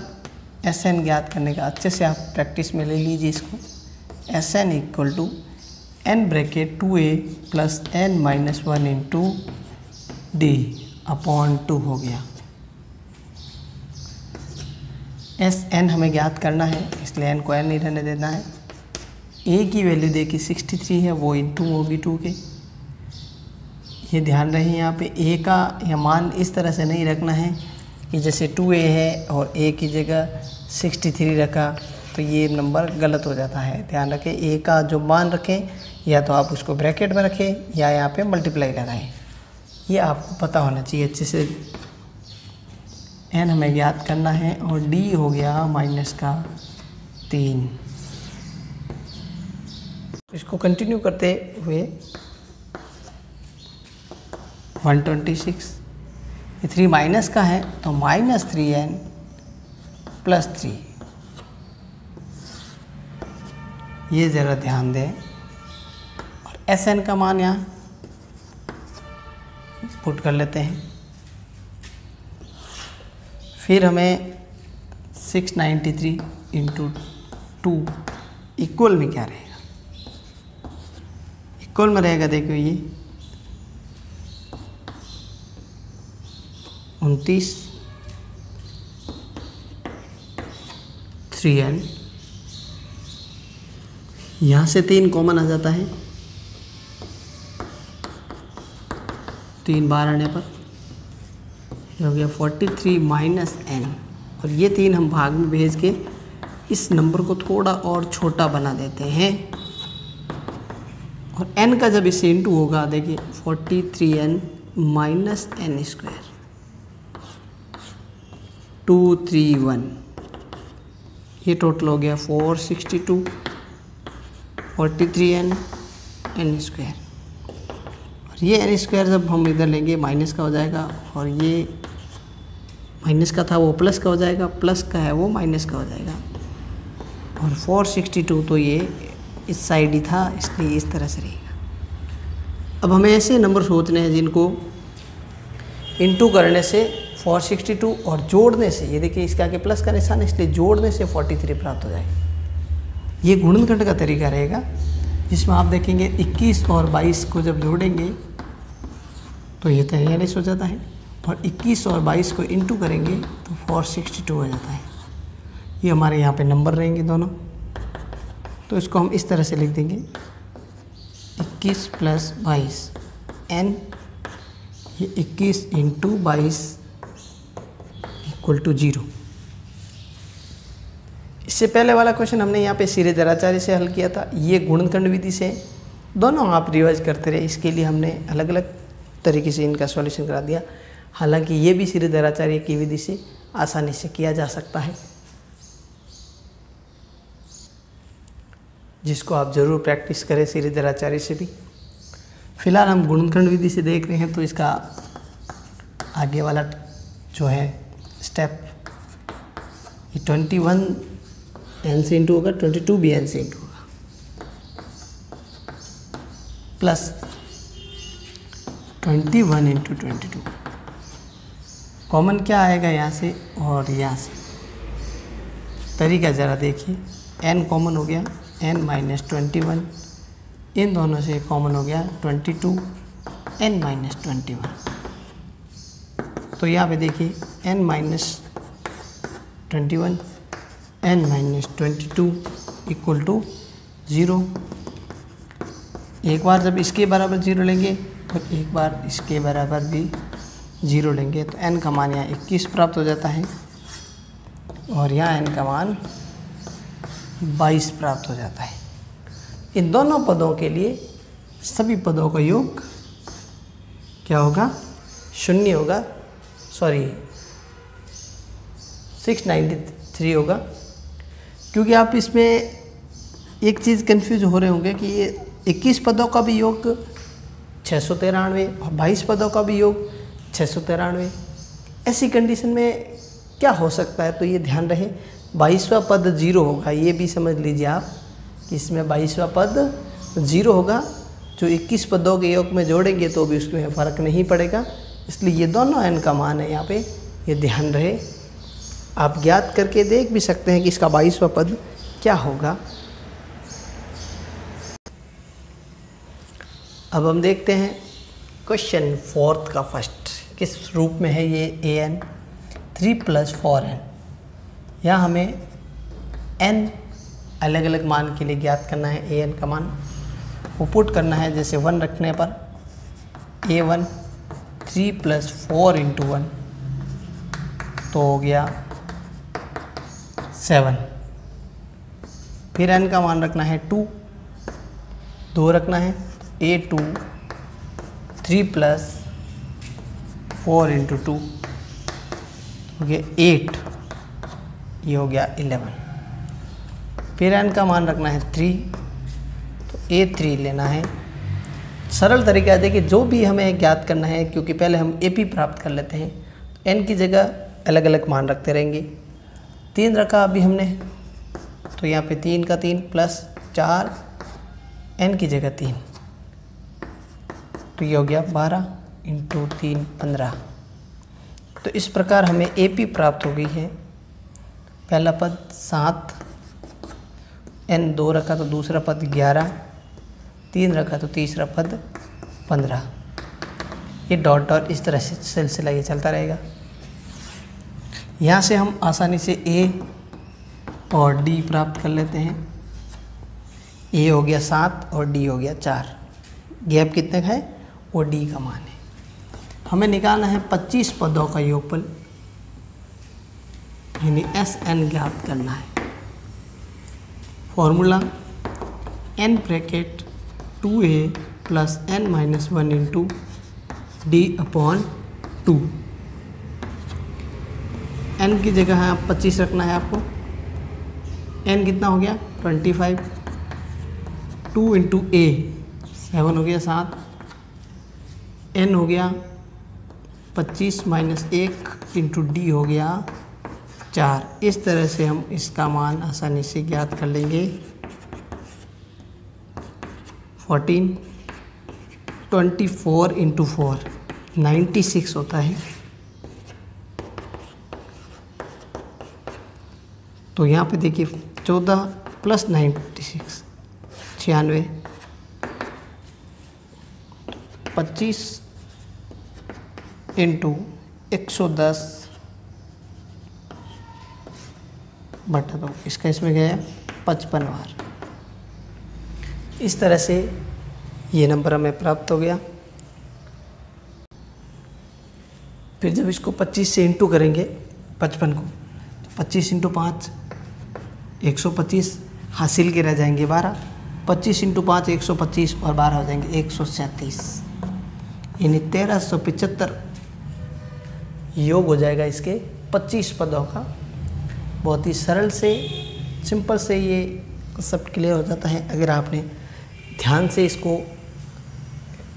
एस एन ज्ञात करने का अच्छे से आप प्रैक्टिस में ले लीजिए इसको। S N equal to N bracket 2a plus N minus 1 into D upon 2 हो गया। एस एन हमें ज्ञात करना है, इसलिए एन को एन नहीं रहने देना है। ए की वैल्यू देखिए 63 है, वो इंटू होगी 2 के। ये ध्यान रहे यहाँ पे ए का या मान इस तरह से नहीं रखना है कि जैसे 2a है और ए की जगह 63 रखा तो ये नंबर गलत हो जाता है। ध्यान रखें ए का जो मान रखें या तो आप उसको ब्रैकेट में रखें या यहाँ पे मल्टीप्लाई लगाएं, ये आपको पता होना चाहिए अच्छे से। एन हमें ज्ञात करना है और डी हो गया माइनस का 3। इसको कंटिन्यू करते हुए 126, ये 3 माइनस का है तो माइनस 3n प्लस 3, ये ज़रा ध्यान दें। और एस एन का मान यहाँ पुट कर लेते हैं। फिर हमें 693 इंटू 2 इक्वल में क्या रहेगा, इक्वल में रहेगा देखो ये 29 3n, यहाँ से 3 कॉमन आ जाता है, 3 बार आने पर ये हो गया 43 माइनस n। और ये 3 हम भाग में भेज के इस नंबर को थोड़ा और छोटा बना देते हैं। और n का जब इससे इंटू होगा देखिए 43n माइनस n स्क्वायर 231, ये टोटल हो गया 462 43n n स्क्वायर। और ये n स्क्वायर जब हम इधर लेंगे माइनस का हो जाएगा, और ये माइनस का था वो प्लस का हो जाएगा, प्लस का है वो माइनस का हो जाएगा। और 462 तो ये इस साइड ही था, इसलिए इस तरह से रहेगा। अब हमें ऐसे नंबर सोचने हैं जिनको इंटू करने से 462 और जोड़ने से, ये देखिए इसके आगे प्लस का निशान है इसलिए जोड़ने से 43 प्राप्त हो जाएगा। ये गुणनखंड का तरीका रहेगा जिसमें आप देखेंगे 21 और 22 को जब जोड़ेंगे तो ये 43 हो जाता है, और 21 और 22 को इंटू करेंगे तो 462 हो जाता है। ये हमारे यहाँ पे नंबर रहेंगे दोनों, तो इसको हम इस तरह से लिख देंगे 21 प्लस 22 n, ये 21 इंटू 22 इक्वल टू 0। इससे पहले वाला क्वेश्चन हमने यहाँ पे श्रीधराचार्य से हल किया था, ये गुणनखंड विधि से। दोनों आप रिवाइज करते रहे, इसके लिए हमने अलग अलग तरीके से इनका सॉल्यूशन करा दिया। हालांकि ये भी श्रीधराचार्य की विधि से आसानी से किया जा सकता है, जिसको आप ज़रूर प्रैक्टिस करें श्रीधराचार्य से भी। फिलहाल हम गुणनखंड विधि से देख रहे हैं, तो इसका आगे वाला जो है स्टेप, ये 21 n से इंटू होगा, 22 भी n से इंटू होगा, प्लस 21 इंटू 22। कॉमन क्या आएगा यहाँ से और यहाँ से, तरीका ज़रा देखिए। n कॉमन हो गया, n माइनस 21, इन दोनों से कॉमन हो गया 22 n माइनस 21। तो यहाँ पे देखिए n minus 21 n minus 22 equal to 0। एक बार जब इसके बराबर 0 लेंगे और एक बार इसके बराबर भी 0 लेंगे तो n का मान यहाँ 21 प्राप्त हो जाता है और यहाँ n का मान 22 प्राप्त हो जाता है। इन दोनों पदों के लिए सभी पदों का योग क्या होगा? 0 होगा, सॉरी 693 होगा। क्योंकि आप इसमें एक चीज़ कंफ्यूज हो रहे होंगे कि ये 21 पदों का भी योग 693 और 22 पदों का भी योग 693। ऐसी कंडीशन में क्या हो सकता है? तो ये ध्यान रहे 22वां पद 0 होगा, ये भी समझ लीजिए आप कि इसमें 22वां पद 0 होगा। जो 21 पदों के योग में जोड़ेंगे तो भी उसमें फ़र्क नहीं पड़ेगा, इसलिए ये दोनों n का मान है यहाँ पे, ये ध्यान रहे। आप ज्ञात करके देख भी सकते हैं कि इसका 22वां पद क्या होगा। अब हम देखते हैं क्वेश्चन 4 का फर्स्ट किस रूप में है। ये an 3 + 4n, यहाँ हमें n अलग अलग मान के लिए ज्ञात करना है। an का मान वो पुट करना है, जैसे 1 रखने पर a1 3 + 4 × 1 तो हो गया 7। फिर n का मान रखना है 2 रखना है, a2 3 + 4 × 2 हो गया 8, ये हो गया 11। फिर n का मान रखना है 3, तो a3 लेना है। सरल तरीका है, देखिए जो भी हमें ज्ञात करना है, क्योंकि पहले हम AP प्राप्त कर लेते हैं तो n की जगह अलग अलग मान रखते रहेंगे। 3 रखा अभी हमने, तो यहाँ पे 3 का 3 + 4 n की जगह 3, तो ये हो गया 12 × 3 15। तो इस प्रकार हमें AP प्राप्त हो गई है। पहला पद 7, n 2 रखा तो दूसरा पद 11, 3 रखा तो तीसरा पद 15। ये डॉट डॉट इस तरह से सिलसिला ये चलता रहेगा। यहाँ से हम आसानी से A और D प्राप्त कर लेते हैं। A हो गया 7 और D हो गया 4। गैप कितने का है? वो D का मान है। हमें निकालना है 25 पदों का योगफल, यानी SN ज्ञात करना है। Formula n bracket 2a + n - 1 × d/2। n की जगह है 25 रखना है आपको। n कितना हो गया? 25। 2 × a 7 हो गया 7, n हो गया 25 - 1 × d हो गया 4। इस तरह से हम इसका मान आसानी से ज्ञात कर लेंगे। 14 24 × 4 96 होता है। तो यहाँ पे देखिए 14 + 96 96, 25 × 110 बटा 2, इसका इसमें गया 55 बार। इस तरह से ये नंबर हमें प्राप्त हो गया। फिर जब इसको 25 से इंटू करेंगे 55 को, 25 × 5 125, हासिल के रह जाएंगे 12। 25 × 5 125 और 12 हो जाएंगे 137, यानी 1375 योग हो जाएगा इसके 25 पदों का। बहुत ही सरल से सिंपल से ये सब क्लियर हो जाता है अगर आपने ध्यान से इसको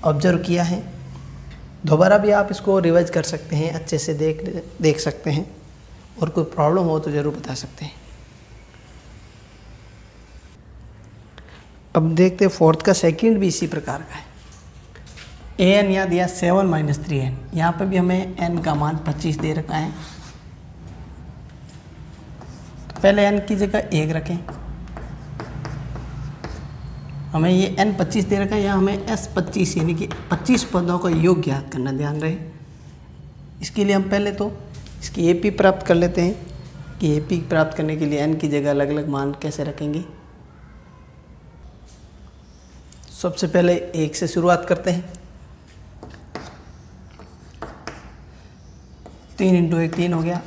ऑब्जर्व किया है। दोबारा भी आप इसको रिवाइज कर सकते हैं, अच्छे से देख सकते हैं, और कोई प्रॉब्लम हो तो ज़रूर बता सकते हैं। अब देखते हैं 4th का सेकंड भी इसी प्रकार का है। an यहाँ दिया 7 - 3n, यहाँ पे भी हमें n का मान 25 दे रखा है। तो पहले n की जगह 1 रखें, हमें ये n 25 दे रखा है, यहाँ हमें s 25 यानी कि 25 पदों का योग ज्ञात करना, ध्यान रहे। इसके लिए हम पहले तो इसकी AP प्राप्त कर लेते हैं कि AP प्राप्त करने के लिए n की जगह अलग अलग मान कैसे रखेंगे। सबसे पहले 1 से शुरुआत करते हैं। 3 × 1 3 हो गया।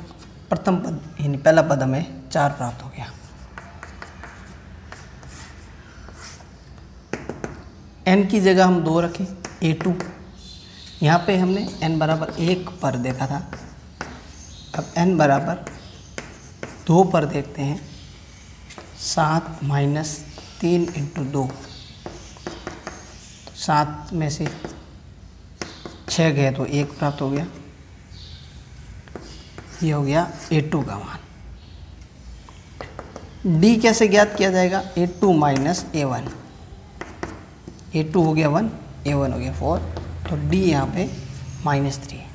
प्रथम पद यानी पहला पद हमें 4 प्राप्त हो गया। n की जगह हम 2 रखें A2। यहाँ पे हमने n बराबर 1 पर देखा था, अब n बराबर 2 पर देखते हैं। 7 - 3 × 2, 7 में से 6 गए तो 1 प्राप्त हो गया। ये हो गया A2 का मान। D कैसे ज्ञात किया जाएगा? A2 - A1। A2 हो गया 1, A1 हो गया 4, तो D यहाँ पे -3 है।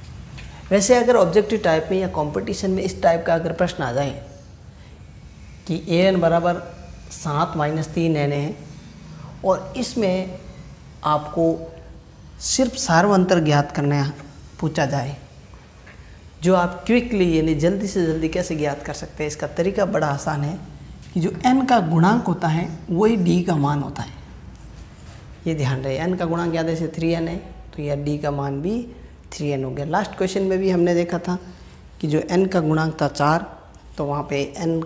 वैसे अगर ऑब्जेक्टिव टाइप में या कंपटीशन में इस टाइप का अगर प्रश्न आ जाए कि AN बराबर 7 - 3 NA है और इसमें आपको सिर्फ सार्वअंतर ज्ञात करना पूछा जाए, जो आप क्विकली यानी जल्दी से जल्दी कैसे ज्ञात कर सकते हैं, इसका तरीका बड़ा आसान है कि जो n का गुणांक होता है वही d का मान होता है। ये ध्यान रहे, n का गुणांक याद है जैसे 3n है तो यह d का मान भी 3n हो गया। लास्ट क्वेश्चन में भी हमने देखा था कि जो n का गुणांक था 4, तो वहाँ पे n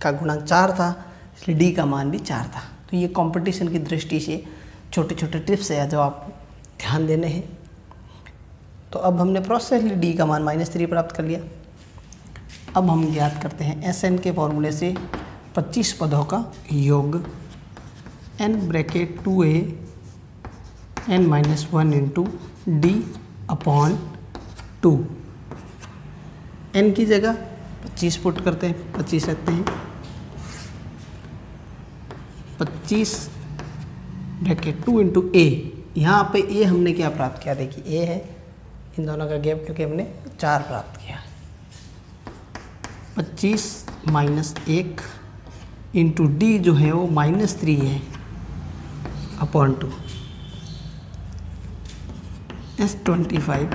का गुणांक 4 था, इसलिए d का मान भी 4 था। तो ये कंपटीशन की दृष्टि से छोटे छोटे टिप्स है जो आप ध्यान देने हैं। तो अब हमने प्रोसेसली d का मान -3 प्राप्त कर लिया। अब हम ज्ञात करते हैं Sn के फॉर्मूले से 25 पदों का योग n bracket 2a n - 1 × d/2। n की जगह 25 पुट करते हैं, 25 रखते हैं। 25 ब्रैकेट 2 × a, यहाँ पे a हमने क्या प्राप्त किया? देखिए a है इन दोनों का गैप क्योंकि हमने 4 प्राप्त किया। 25 - 1 × d जो है वो -3 है /2। S25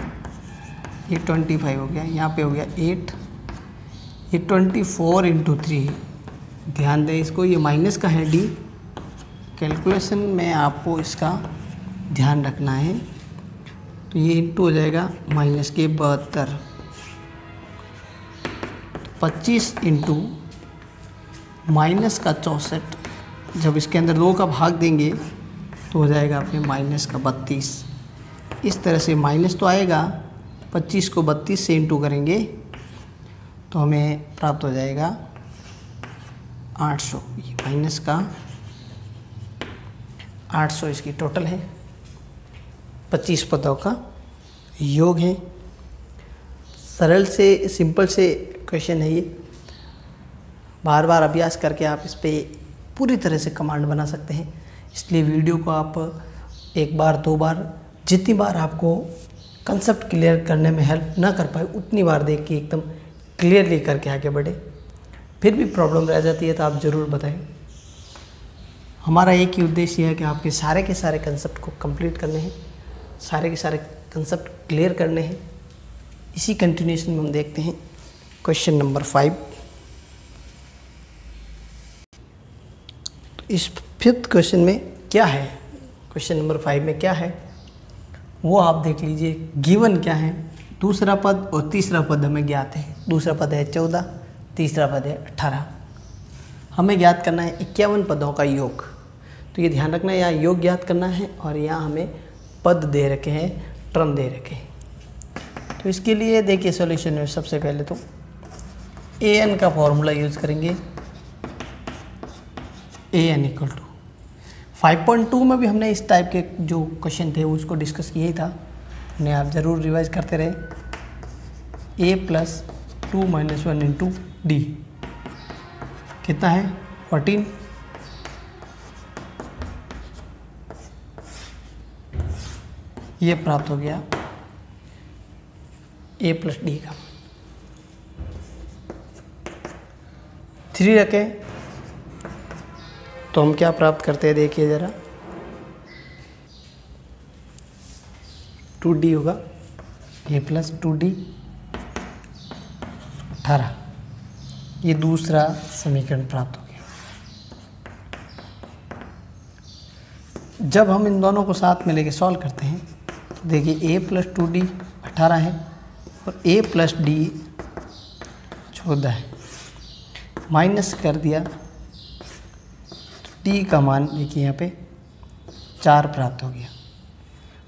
ये 25 हो गया, यहाँ पे हो गया 8, ये 24 × 3। ध्यान दें इसको, ये माइनस का है d, कैलकुलेशन में आपको इसका ध्यान रखना है। तो ये इंटू हो जाएगा -72। 25 × -64, जब इसके अंदर 2 का भाग देंगे तो हो जाएगा अपने -32। इस तरह से माइनस तो आएगा, 25 को 32 से इंटू करेंगे तो हमें प्राप्त हो जाएगा 800। ये माइनस का 800 इसकी टोटल है, 25 पदों का योग है। सरल से सिंपल से क्वेश्चन है ये, बार बार अभ्यास करके आप इस पे पूरी तरह से कमांड बना सकते हैं। इसलिए वीडियो को आप 1 बार 2 बार, जितनी बार आपको कंसेप्ट क्लियर करने में हेल्प ना कर पाए उतनी बार देख के एकदम क्लियरली करके आगे बढ़े। फिर भी प्रॉब्लम रह जाती है तो आप ज़रूर बताएं। हमारा एक ही उद्देश्य है कि आपके सारे के सारे कंसेप्ट को कंप्लीट करने हैं, सारे के सारे कंसेप्ट क्लियर करने हैं। इसी कंटिन्यूएशन में हम देखते हैं क्वेश्चन नंबर 5। इस 5th क्वेश्चन में क्या है, क्वेश्चन नंबर 5 में क्या है वो आप देख लीजिए। गिवन क्या है, दूसरा पद और तीसरा पद हमें ज्ञात है। दूसरा पद है 14, तीसरा पद है 18। हमें ज्ञात करना है 51 पदों का योग। तो ये ध्यान रखना है, यहाँ योग ज्ञात करना है और यहाँ हमें पद दे रखे हैं, टर्म दे रखे हैं। तो इसके लिए देखिए सॉल्यूशन में सबसे पहले तो an का फॉर्मूला यूज़ करेंगे। an = 5.2 में भी हमने इस टाइप के जो क्वेश्चन थे उसको डिस्कस किया ही था, उन्हें आप ज़रूर रिवाइज करते रहे। a + 2 - 1 × d कितना है 14। ये प्राप्त हो गया a + d का। 3 रखें तो हम क्या प्राप्त करते हैं देखिए ज़रा, 2d होगा, a + 2d 18, ये दूसरा समीकरण प्राप्त हो गया। जब हम इन दोनों को साथ में लेके सॉल्व करते हैं तो देखिए a + 2d 18 है और a + d 14 है, माइनस कर दिया तो d का मान देखिए यहाँ पे 4 प्राप्त हो गया।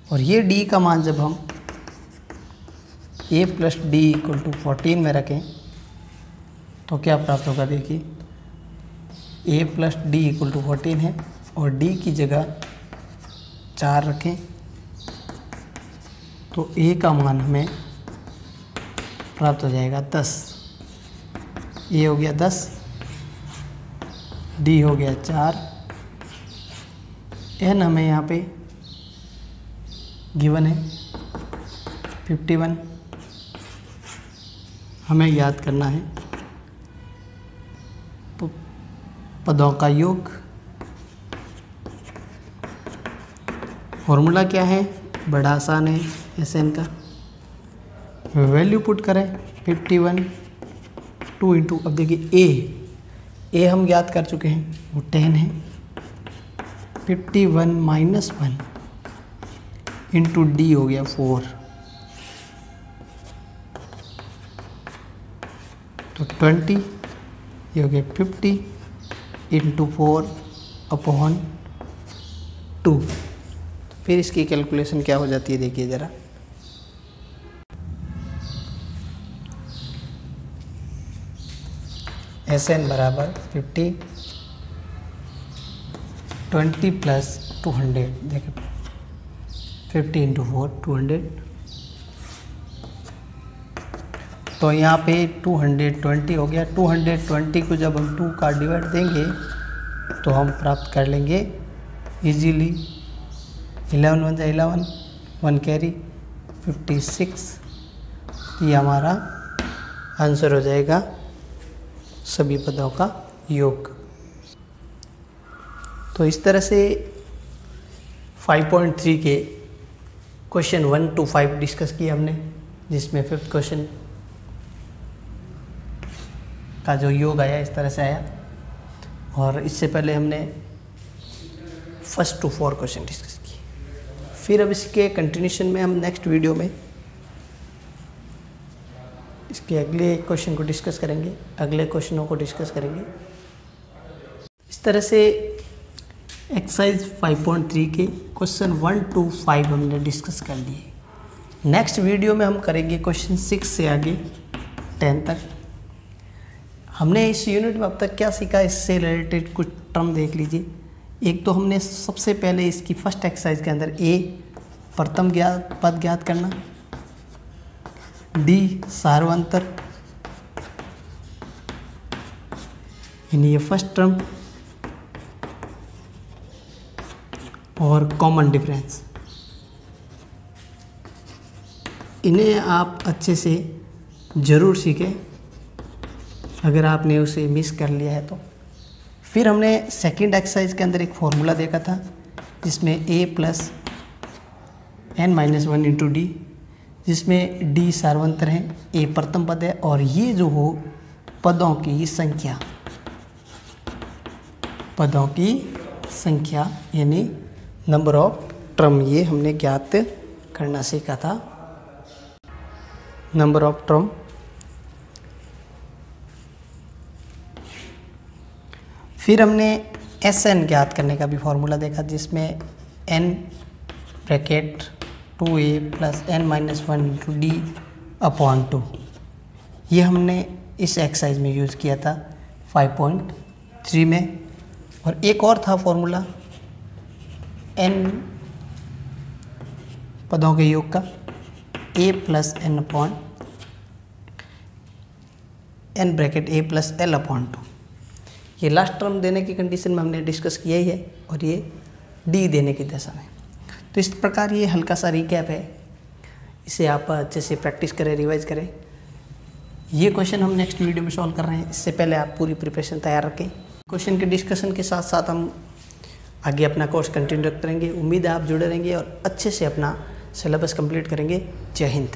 और ये d का मान जब हम a + d = 14 में रखें तो क्या प्राप्त होगा, देखिए a + d = 14 है और d की जगह 4 रखें तो a का मान हमें प्राप्त हो जाएगा 10। a हो गया 10, d हो गया 4, n हमें यहाँ पे गिवन है 51, हमें याद करना है पदों का योग। फॉर्मूला क्या है, बड़ा आसान है, SN का वैल्यू पुट करें 51 2 इंटू, अब देखिए a हम ज्ञात कर चुके हैं वो 10 है, 51 - 1 इंटू d हो गया 4, तो 20, ये हो गया 50 इंटू 4/2। फिर इसकी कैलकुलेशन क्या हो जाती है, देखिए ज़रा, SN बराबर 50 20 + 200, देखिए 50 इंटू 4 200, तो यहाँ पे 220 हो गया। 220 को जब हम 2 का डिवाइड देंगे तो हम प्राप्त कर लेंगे इजीली 11 × 11, 1 कैरी 56, ये हमारा आंसर हो जाएगा सभी पदों का योग। तो इस तरह से 5.3 के क्वेश्चन 1 to 5 डिस्कस किए हमने, जिसमें 5th क्वेश्चन का जो योग आया इस तरह से आया, और इससे पहले हमने 1st to 4 क्वेश्चन डिस्कस किए। फिर अब इसके कंटिन्यूशन में हम नेक्स्ट वीडियो में इसके अगले क्वेश्चन को डिस्कस करेंगे, अगले क्वेश्चनों को डिस्कस करेंगे। इस तरह से एक्सरसाइज 5.3 के क्वेश्चन 1 to 5 हमने डिस्कस कर लिए। नेक्स्ट वीडियो में हम करेंगे क्वेश्चन 6 से आगे 10 तक। हमने इस यूनिट में अब तक क्या सीखा, इससे रिलेटेड कुछ टर्म देख लीजिए। एक तो हमने सबसे पहले इसकी फर्स्ट एक्सरसाइज के अंदर प्रथम पद ज्ञात करना, डी सार्वंतर, यानी ये फर्स्ट टर्म, और कॉमन डिफरेंस। इन्हें आप अच्छे से ज़रूर सीखें अगर आपने उसे मिस कर लिया है तो। फिर हमने सेकंड एक्सरसाइज के अंदर एक फॉर्मूला देखा था जिसमें a + n-1 इंटू डी, जिसमें d सार्वंतर है, a प्रथम पद है, और ये जो हो पदों की संख्या यानी नंबर ऑफ टर्म, ये हमने ज्ञात करना सीखा था, नंबर ऑफ टर्म। फिर हमने SN ज्ञात करने का भी फॉर्मूला देखा, जिसमें n bracket 2a + n-1 into D upon 2, ये हमने इस एक्सरसाइज में यूज़ किया था 5.3 में। और एक और था फॉर्मूला n पदों के योग का, a + n bracket a + l upon 2, ये लास्ट टर्म देने की कंडीशन में हमने डिस्कस किया ही है, और ये डी देने की दशा में। तो इस प्रकार ये हल्का सा रिकैप है, इसे आप अच्छे से प्रैक्टिस करें, रिवाइज करें। ये क्वेश्चन हम नेक्स्ट वीडियो में सॉल्व कर रहे हैं, इससे पहले आप पूरी प्रिपरेशन तैयार रखें। क्वेश्चन के डिस्कशन के साथ साथ हम आगे अपना कोर्स कंटिन्यू करेंगे। उम्मीद है आप जुड़े रहेंगे और अच्छे से अपना सिलेबस कंप्लीट करेंगे। जय हिंद।